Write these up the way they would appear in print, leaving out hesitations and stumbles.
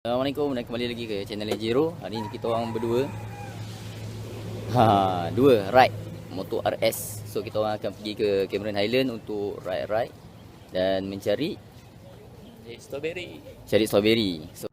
Assalamualaikum dan kembali lagi ke channel Jero. Hari ni kita orang berdua dua ride motor RS. So kita orang akan pergi ke Cameron Highland untuk ride dan mencari strawberry. Cari strawberry. So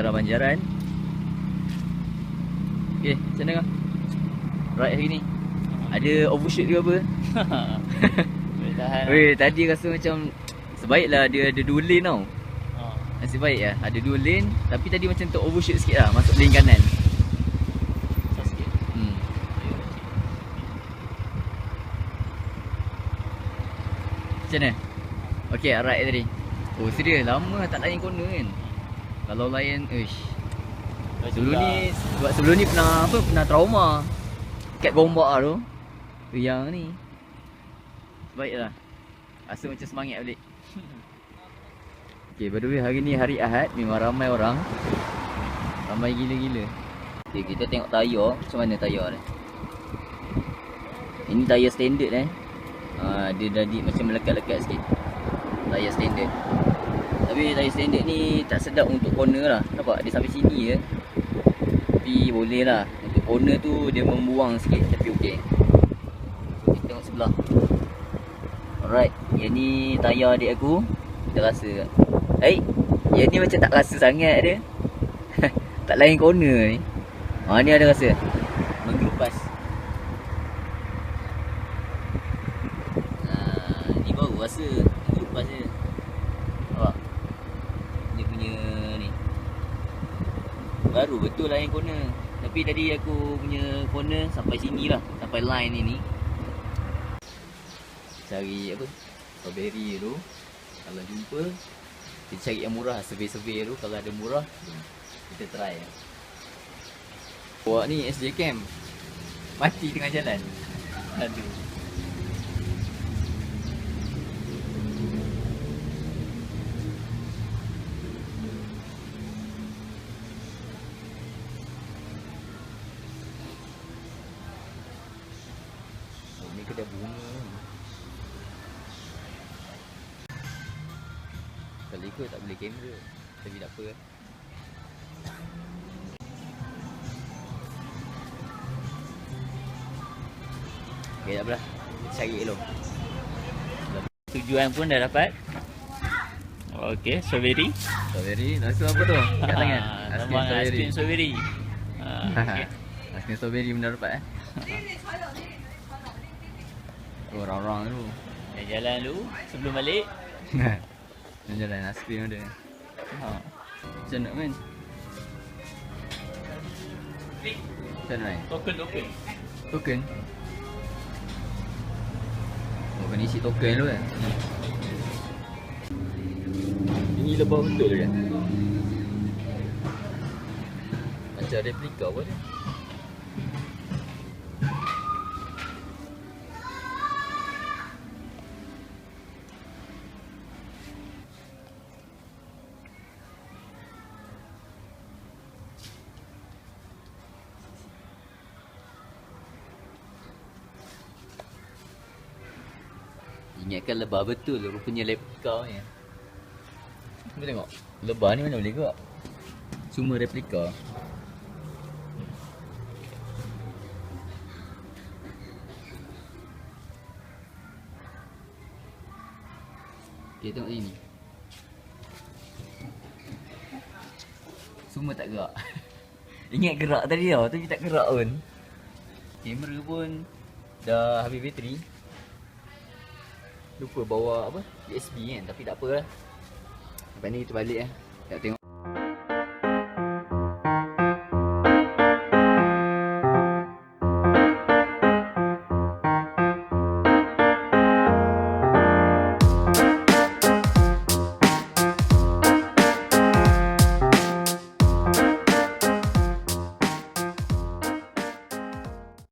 utara Banjaran. Okay, macam mana kau? Ride hari ni? Ada overshoot ke apa? Boleh tahan. Weh, tadi rasa macam sebaiklah dia ada 2 lane tau. Nasib baik lah, ada 2 lane. Tapi tadi macam tu overshoot sikit lah, masuk lane kanan. Susah sikit. Macam mana? Okay, ride tadi. Oh serius, lama tak layan corner kan. Kalau layan, sebelum ni pernah trauma kat gombak tu. Yang ni baiklah, rasa macam semangat balik. Okay, by the way, hari ni hari Ahad, memang ramai orang. Ramai gila-gila. Okay, kita tengok tayar. Macam mana tayar ni? Ini tayar standard dia jadi macam melekat-lekat sikit. Tayar standard. Tapi tayar standard ni tak sedap untuk corner lah. Nampak? Dia sampai sini je. Tapi boleh lah. Untuk corner tu dia membuang sikit. Tapi okey. Kita tengok sebelah. Alright. Yang ni tayar adik aku. Kita rasa. Yang ni macam tak rasa sangat dia. Tak lain corner ni. Ni ada rasa menggelupas. Ni baru rasa menggelupas je. Nampak? Dia punya ni baru betul lain corner. Tapi tadi aku punya corner sampai sini lah. Sampai line ni. Cari apa? Strawberry tu. Kalau jumpa, kita cari yang murah. Survey-survey tu. Kalau ada murah, kita try. Awak ni SJ Camp mati tengah jalan. Aduh. Ni kedai bunga. Kalau ikut tak boleh kamera. Tapi tak apa. Okay, tak apalah. Kita cari dulu. Tujuan pun dah dapat. Okey, strawberry. Strawberry, rasa apa tu? Kat tangan. Aiskrim strawberry. Okey. Aiskrim strawberry benda dapat Oh, orang-orang tu. Jalan dulu sebelum balik. Jalan aiskrim ada. Macam nak main? Macam mana main? Token. Token? Oh, kena isi token dulu kan? Ini lebah betul kan? Macam replika apa dia? Ingatkan lebah betul, rupanya replika ni. Cuba tengok, lebah ni mana boleh gerak? Semua replika. Okay, tengok sini. Semua tak gerak. Ingat gerak tadi tau, tapi tak gerak pun. Kamera pun dah habis bateri. Lupa bawa apa? USB kan, tapi tak apa lah. Lepas ni kita balik lah. Tak tengok.